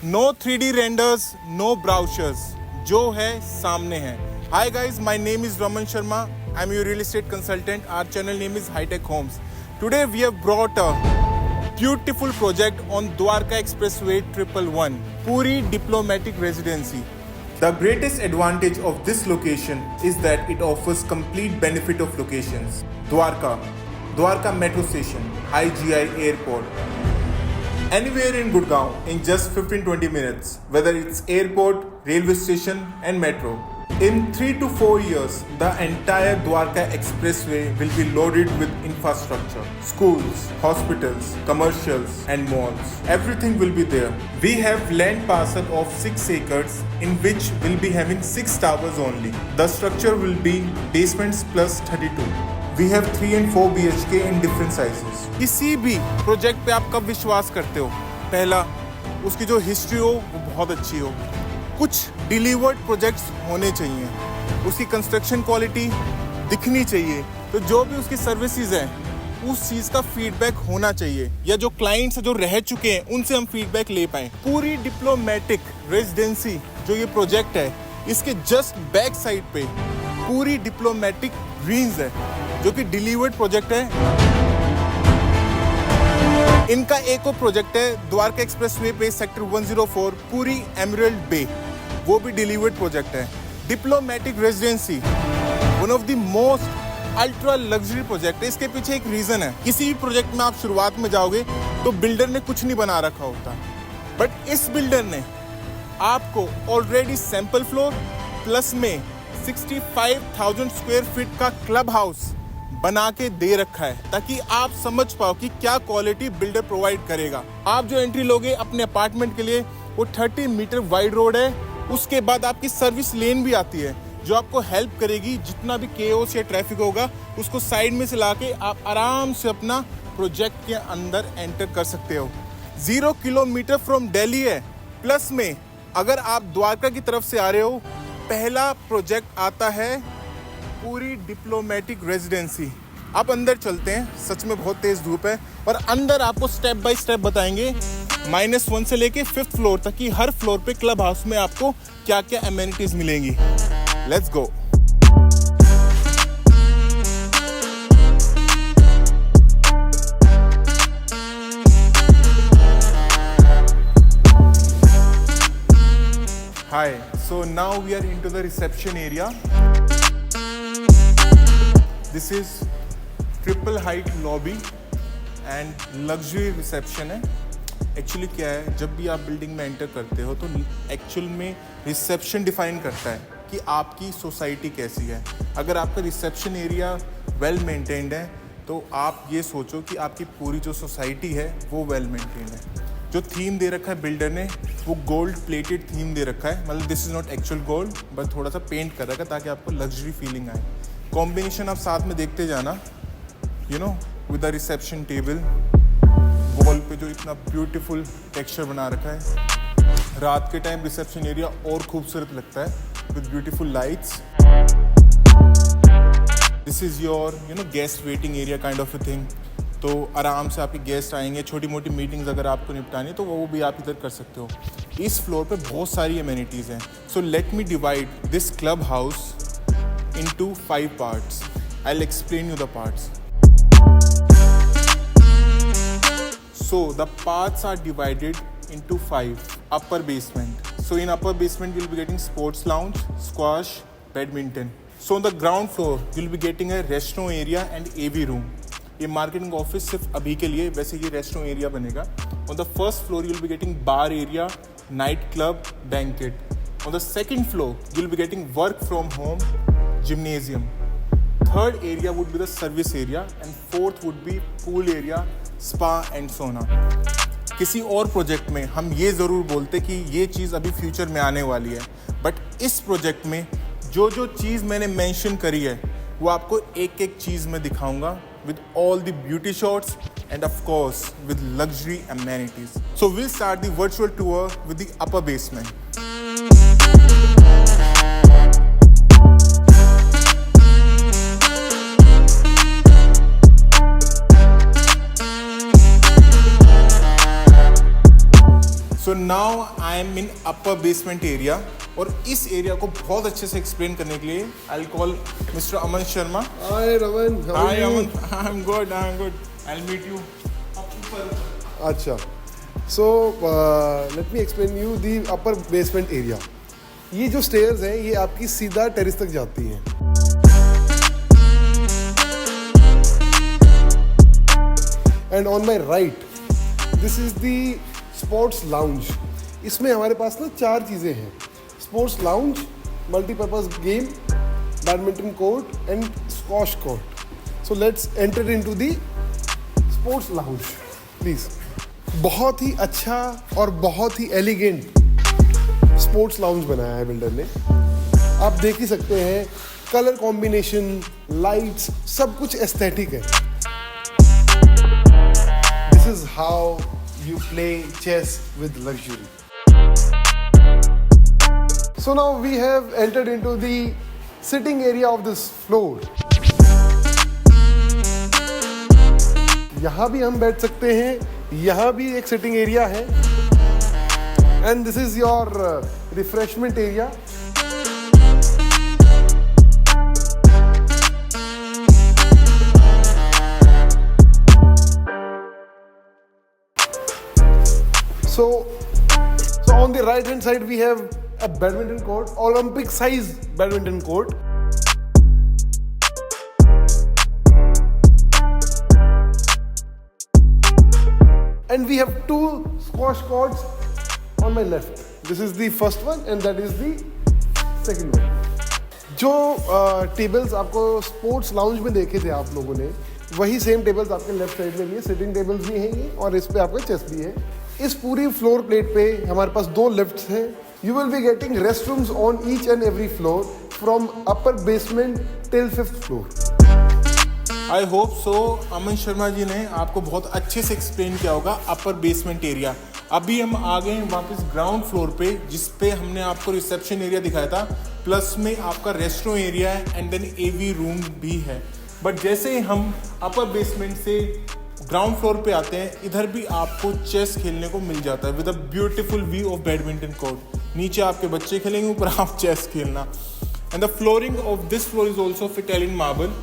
No 3D renders, no brochures, जो है सामने है। Hi guys, my name is Raman Sharma. I am your real estate consultant. Our channel name is hitech homes. Today we have brought a beautiful project on Dwarka Expressway 111, Puri Diplomatic Residency. The greatest advantage of this location is that it offers complete benefit of locations. Dwarka Metro Station, IGI Airport. Anywhere in Gurgaon in just 15-20 minutes, whether it's airport, railway station and metro. In 3 to 4 years, the entire Dwarka Expressway will be loaded with infrastructure, schools, hospitals, commercials and malls. Everything will be there. We have land parcel of 6 acres in which we'll be having 6 towers only. The structure will be basements plus 32. We have 3 and 4 BHK in different sizes. किसी भी project पे आप कब विश्वास करते हो? पहला, उसकी जो हिस्ट्री हो वो बहुत अच्छी हो. कुछ डिलीवर्ड प्रोजेक्ट्स होने चाहिए, उसकी कंस्ट्रक्शन क्वालिटी दिखनी चाहिए, तो जो भी उसकी सर्विसेज हैं उस चीज़ का फीडबैक होना चाहिए, या जो क्लाइंट्स जो रह चुके हैं उनसे हम फीडबैक ले पाएँ. पूरी डिप्लोमेटिक रेजिडेंसी जो ये प्रोजेक्ट है, इसके जस्ट बैक साइड पे पूरी डिप्लोमेटिक ग्रीन्स है जो कि डिलीवर्ड प्रोजेक्ट है. इनका एक और प्रोजेक्ट है द्वारका एक्सप्रेसवे पे सेक्टर 104 पूरी एमरल्ड बे, वो भी डिलीवर्ड प्रोजेक्ट है. Diplomatic residency one of the most ultra luxury project है. इसके पीछे एक रीजन है. किसी भी प्रोजेक्ट में आप शुरुआत में जाओगे तो बिल्डर ने कुछ नहीं बना रखा होता, बट इस बिल्डर ने आपको ऑलरेडी सैंपल फ्लोर प्लस में 65,000 स्क्वायर फीट का क्लब हाउस बना के दे रखा है, ताकि आप समझ पाओ कि क्या क्वालिटी बिल्डर प्रोवाइड करेगा. आप जो एंट्री लोगे अपने अपार्टमेंट के लिए, वो 30 मीटर वाइड रोड है. उसके बाद आपकी सर्विस लेन भी आती है जो आपको हेल्प करेगी. जितना भी केओस या ट्रैफिक होगा उसको साइड में से लाके आप आराम से अपना प्रोजेक्ट के अंदर एंटर कर सकते हो. 0 किलोमीटर फ्रॉम दिल्ली है. प्लस में अगर आप द्वारका की तरफ से आ रहे हो, पहला प्रोजेक्ट आता है पूरी डिप्लोमेटिक रेजिडेंसी. आप अंदर चलते हैं, सच में बहुत तेज धूप है, और अंदर आपको स्टेप बाय स्टेप बताएंगे -1 से लेके 5th फ्लोर तक की हर फ्लोर पे क्लब हाउस में आपको क्या क्या एमेनिटीज मिलेंगी. Let's go. Hi, so now we are into the reception area. This is triple height lobby and luxury reception है. एक्चुअली क्या है, जब भी आप बिल्डिंग में एंटर करते हो तो एक्चुअल में रिसेप्शन डिफाइन करता है कि आपकी सोसाइटी कैसी है. अगर आपका रिसेप्शन एरिया वेल मेंटेन्ड है तो आप ये सोचो कि आपकी पूरी जो सोसाइटी है वो वेल मेंटेन्ड है. जो थीम दे रखा है बिल्डर ने, वो गोल्ड प्लेटेड थीम दे रखा है. मतलब this is not actual gold, but थोड़ा सा पेंट कर रखा है ताकि आपको लग्जरी फीलिंग आए. कॉम्बिनेशन आप साथ में देखते जाना, you know, with the reception table. Wall पे जो इतना ब्यूटीफुल टेक्सचर बना रखा है. रात के टाइम रिसेप्शन एरिया और खूबसूरत लगता है with beautiful lights. This is your guest waiting area kind of a thing. तो आराम से आपके गेस्ट आएंगे. छोटी मोटी मीटिंग्स अगर आपको निपटानी है तो वो भी आप इधर कर सकते हो. इस फ्लोर पे बहुत सारी एमेनिटीज़ हैं. सो let me divide this club house into 5 parts. I'll explain you the parts. So the parts are divided into 5. Upper basement. So in upper basement you'll be getting sports lounge, squash, badminton. So on the ground floor you'll be getting a restaurant area and AV room. ये marketing office सिर्फ अभी के लिए, वैसे ये restaurant area बनेगा. On the first floor you'll be getting bar area, night club, banquet. On the second floor you'll be getting work from home, gymnasium. Third area would be the service area and fourth would be pool area, spa and sauna. किसी और project में हम ये ज़रूर बोलते कि ये चीज़ अभी फ्यूचर में आने वाली है, बट इस प्रोजेक्ट में जो जो चीज़ मैंने मेंशन करी है वो आपको एक एक चीज़ में दिखाऊंगा with all the beauty shots and of course with luxury amenities. So we'll start the virtual tour with the upper basement. So now I am in upper basement area और इस एरिया को बहुत अच्छे से एक्सप्लेन करने के लिए I call mister Aman Sharma. Hi Raman, hi Aman, I am good. I will meet you अच्छा, so let me explain you the upper basement area. ये जो स्टेयर्स हैं ये आपकी सीधा टेरेस तक जाती हैं. And on my right this is the sports lounge. इसमें हमारे पास ना 4 चीज़ें हैं. Sports lounge, multipurpose game, badminton court and squash court. So let's enter into the sports lounge please. बहुत ही अच्छा और बहुत ही एलिगेंट स्पोर्ट्स लाउंज बनाया है बिल्डर ने. आप देख ही सकते हैं कलर कॉम्बिनेशन, लाइट्स, सब कुछ एस्थेटिक है. This is how you play chess with luxury. So now we have entered into the sitting area of this floor. यहाँ भी हम बैठ सकते हैं. यहाँ भी एक sitting area है. And this is your refreshment area. So on the right hand side we have a badminton court, Olympic size badminton court. And we have 2 squash courts on my left. This is the first one and that is the second one. जो tables आपको sports lounge में देखे थे आप लोगों ने, वही same tables आपके लेफ्ट साइड में भी है. सिटिंग टेबल्स भी हैं ये और इस पे आपका चेस भी है. इस पूरी फ्लोर प्लेट पे हमारे पास 2 लिफ्ट्स हैं. You will be getting restrooms on each and every floor from upper basement till 5th floor. I hope so. अमन शर्मा जी ने आपको बहुत अच्छे से एक्सप्लेन किया होगा अपर बेसमेंट एरिया. अभी हम आ गए वापस ग्राउंड फ्लोर पे जिस पे हमने आपको रिसेप्शन एरिया दिखाया था, प्लस में आपका रेस्टोरेंट एरिया है एंड देन एवी रूम भी है. बट जैसे ही हम अपर बेसमेंट से ग्राउंड फ्लोर पे आते हैं, इधर भी आपको चेस खेलने को मिल जाता है with a beautiful view of badminton court. नीचे आपके बच्चे खेलेंगे, ऊपर आप चेस खेलना. And the flooring of this floor is also of Italian marble.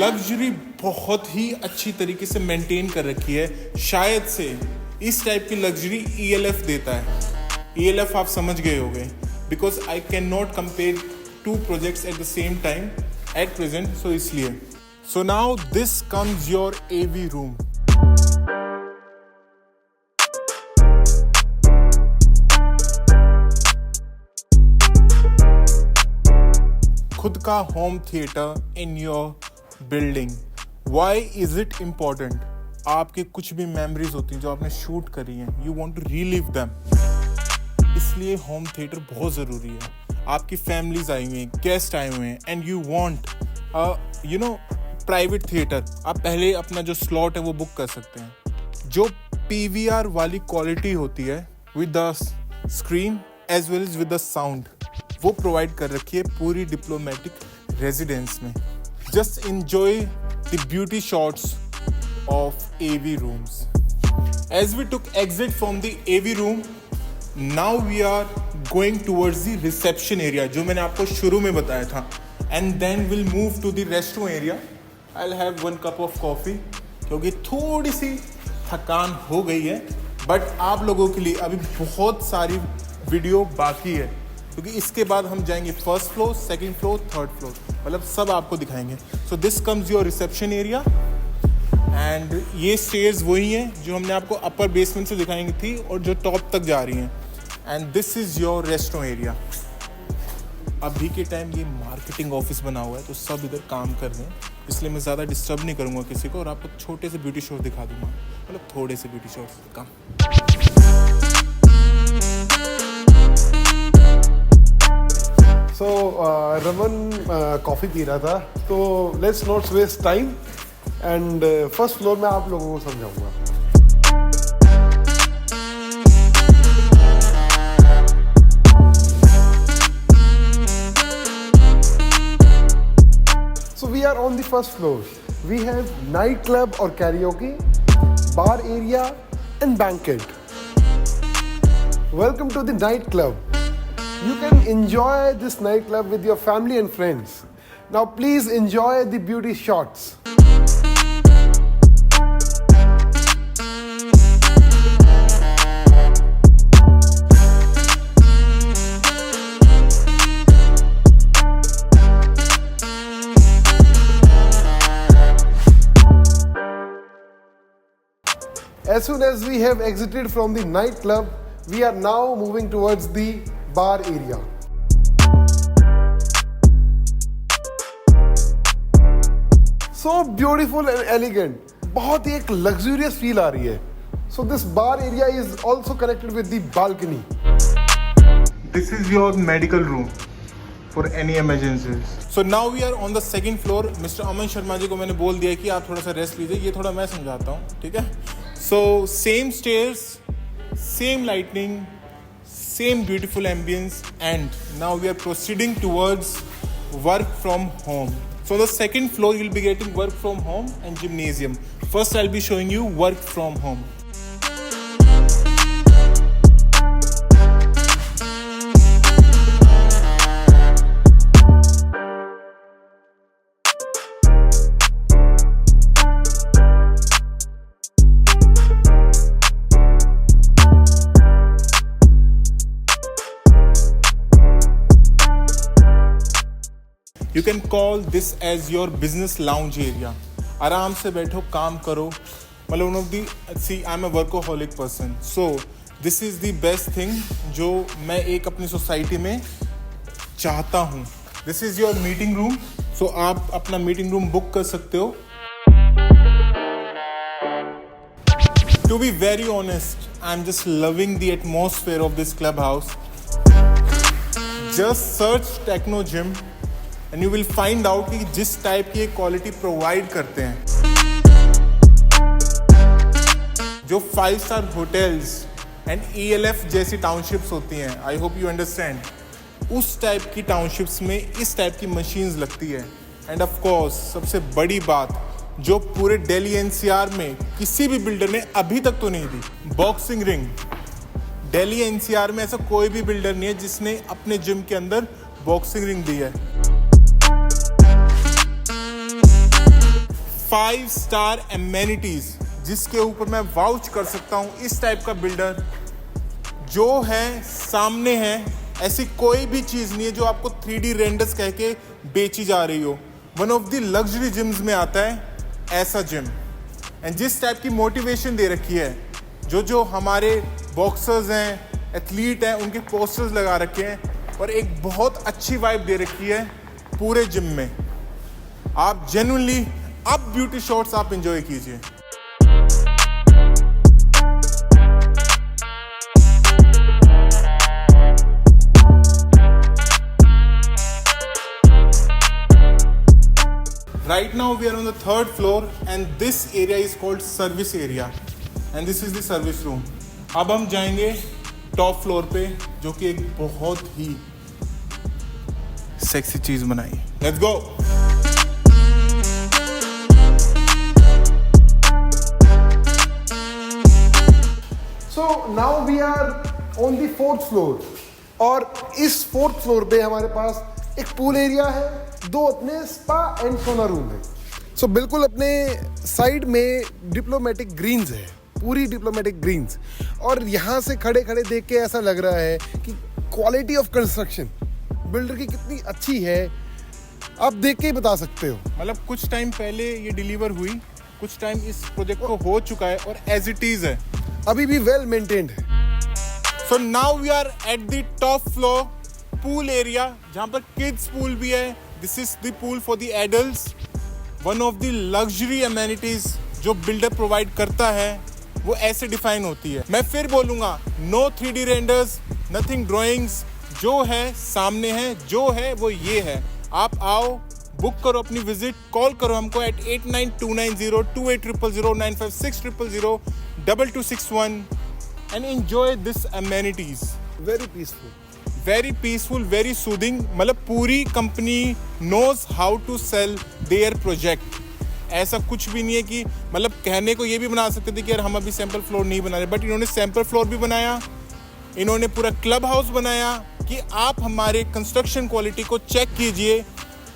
Luxury बहुत ही अच्छी तरीके से मेंटेन कर रखी है. शायद से इस टाइप की लग्जरी ELF देता है. ELF आप समझ गए होंगे because I can not compare 2 projects at the same time at present, so इसलिए. So now this comes your AV room. खुद का home theatre in your building. Why is it important? आपके कुछ भी मेमोरीज होती हैं जो आपने शूट करी हैं, you want to relive them, इसलिए होम थिएटर बहुत ज़रूरी है. आपकी फैमिलीज आई हुई हैं, गेस्ट आए हुए हैं and you want private theatre. आप पहले अपना जो स्लॉट है वो बुक कर सकते हैं. जो PVR वाली क्वालिटी होती है with the screen as well as with the sound, वो प्रोवाइड कर रखी है पूरी डिप्लोमेटिक रेजिडेंस में. Just enjoy the beauty shots of AV rooms. As we took exit from the AV room, now we are going towards the reception area जो मैंने आपको शुरू में बताया था. And then will move to the restaurant area. I will have 1 cup of coffee क्योंकि थोड़ी सी थकान हो गई है. बट आप लोगों के लिए अभी बहुत सारी वीडियो बाकी है क्योंकि इसके बाद हम जाएंगे 1st floor, 2nd floor, 3rd floor, मतलब सब आपको दिखाएंगे. So this comes your reception area and ये स्टेयर्स वही हैं जो हमने आपको अपर बेसमेंट से दिखाएंगी थी और जो टॉप तक जा रही हैं. And this is your restaurant area. अभी के टाइम ये मार्केटिंग ऑफिस बना हुआ है तो सब इधर काम कर रहे हैं, इसलिए मैं ज़्यादा डिस्टर्ब नहीं करूँगा किसी को और आपको छोटे से ब्यूटी शॉट दिखा दूँगा, मतलब थोड़े से ब्यूटी शॉट्स कम. सो रमन कॉफ़ी पी रहा था, तो let's not waste time and first floor में आप लोगों को समझाऊंगा. So we are on the first floor. We have night club or karaoke, bar area and banquet. Welcome to the nightclub. You can enjoy this nightclub with your family and friends. Now please enjoy the beauty shots. As soon as we have exited from the nightclub, we are now moving towards the bar area. So beautiful and elegant. बहुत ही एक luxurious feel आ रही है. So this bar area is also connected with the balcony. This is your medical room for any emergencies. So now we are on the second floor. Mr. Aman Sharma जी को मैंने बोल दिया कि आप थोड़ा सा रेस्ट लीजिए. ये थोड़ा मैं समझाता हूँ, ठीक है? So same stairs, same lighting, same beautiful ambience, and now we are proceeding towards work from home. So the second floor you'll be getting work from home and gymnasium. First I'll be showing you work from home. You can call this as your business lounge area. आराम से बैठो, काम करो. मतलब one of the see I'm a workaholic person, so this is the best thing जो मैं एक अपनी सोसाइटी में चाहता हूँ. This is your meeting room, so आप अपना meeting room बुक कर सकते हो. To be very honest, I'm just loving the atmosphere of this clubhouse. Just search Techno Gym and you will find out कि जिस टाइप की quality provide करते हैं, जो 5-star होटल्स एंड ELF जैसी टाउनशिप्स होती हैं, आई होप यू अंडरस्टैंड, उस टाइप की टाउनशिप्स में इस टाइप की मशीन्स लगती है. एंड ऑफ कोर्स सबसे बड़ी बात जो पूरे दिल्ली NCR में किसी भी बिल्डर ने अभी तक तो नहीं दी, बॉक्सिंग रिंग. दिल्ली NCR में ऐसा कोई भी बिल्डर नहीं है जिसने अपने जिम के अंदर बॉक्सिंग रिंग दी है. 5-star amenities जिसके ऊपर मैं वाउच कर सकता हूँ. इस टाइप का बिल्डर जो है सामने है, ऐसी कोई भी चीज़ नहीं है जो आपको 3D रेंडर्स कह के बेची जा रही हो. One of the luxury gyms में आता है ऐसा जिम. एंड जिस टाइप की मोटिवेशन दे रखी है, जो हमारे बॉक्सर्स हैं, एथलीट हैं, उनके पोस्टर्स लगा रखे हैं और एक बहुत अच्छी वाइब दे रखी है पूरे जिम में. आप जेन्युइनली अब ब्यूटी शॉट्स आप एंजॉय कीजिए. Right now we are on the third floor and this area is called service area and this is the service room. अब हम जाएंगे टॉप फ्लोर पे जो कि एक बहुत ही सेक्सी चीज बनाई. Let's go. So now we are on the 4th floor. और इस 4th फ्लोर पे हमारे पास एक पूल एरिया है, 2 अपने स्पा एंड सोना रूम है. सो बिल्कुल अपने साइड में डिप्लोमेटिक ग्रीन्स है, पूरी डिप्लोमेटिक ग्रीन्स. और यहाँ से खड़े खड़े देख के ऐसा लग रहा है कि क्वालिटी ऑफ कंस्ट्रक्शन बिल्डर की कितनी अच्छी है, आप देख के ही बता सकते हो. मतलब कुछ टाइम पहले ये डिलीवर हुई, कुछ टाइम इस प्रोजेक्ट को हो चुका है और एज इट इज है, अभी भी वेल मेंटेन्ड है. So now we are at the top floor pool area जहाँ पर किड्स पूल भी है. This is the pool for the adults. One of the luxury amenities जो बिल्डर प्रोवाइड करता है वो ऐसे डिफाइन होती है. मैं फिर बोलूँगा, no 3D renders, nothing drawings. जो है सामने है, जो है वो ये है. आप आओ, बुक करो अपनी विजिट, कॉल करो हमको at 8929028000 95600 2261 and enjoy this amenities. Very peaceful. Very peaceful, very soothing. मतलब पूरी company knows how to sell their project. ऐसा कुछ भी नहीं है कि मतलब कहने को ये भी बना सकते थे कि यार हम अभी सैंपल फ्लोर नहीं बना रहे, बट इन्होंने सैंपल फ्लोर भी बनाया इन्होंने पूरा क्लब हाउस बनाया कि आप हमारे कंस्ट्रक्शन क्वालिटी को चेक कीजिए.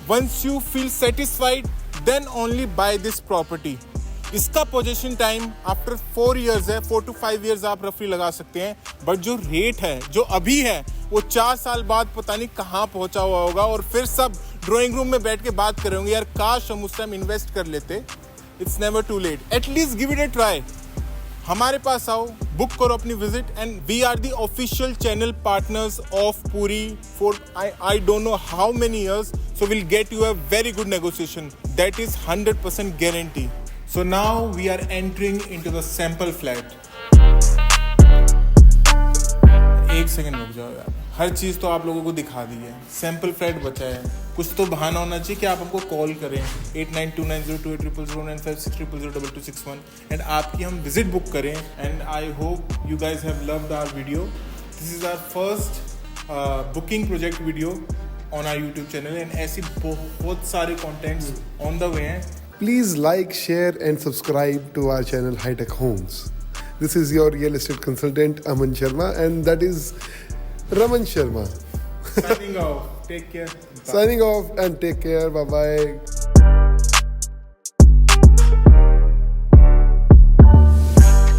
Once you feel satisfied then only buy this property. इसका पोजेशन टाइम आफ्टर 4 years है, 4 to 5 years आप रफली लगा सकते हैं. बट जो रेट है जो अभी है वो 4 साल बाद पता नहीं कहाँ पहुंचा हुआ होगा और फिर सब ड्राइंग रूम में बैठ के बात कर रहे होंगे यार काश हम उस टाइम इन्वेस्ट कर लेते. It's never too late. At least give it a try. हमारे पास आओ, बुक करो अपनी visit and we are the official channel partners of Puri for I don't know how many years. So we'll get you a very good negotiation. That is 100% guarantee. So now we are entering into the sample flat. एक second रुक जाओ यार. हर चीज़ तो आप लोगों को दिखा दी है. सैम्पल फ्लैट बचा है. कुछ तो बहाना होना चाहिए कि आप हमको कॉल करें 892902800096002261 एंड आपकी हम विजिट बुक करें. And I hope you guys have loved our video. This is our first booking project video on our YouTube channel and ऐसी बहुत सारे कॉन्टेंट्स ऑन द वे हैं. Please like, share, and subscribe to our channel High Tech Homes. This is your real estate consultant Aman Sharma, and that is Raman Sharma. Signing off. Take care. Bye. Signing off and take care. Bye bye.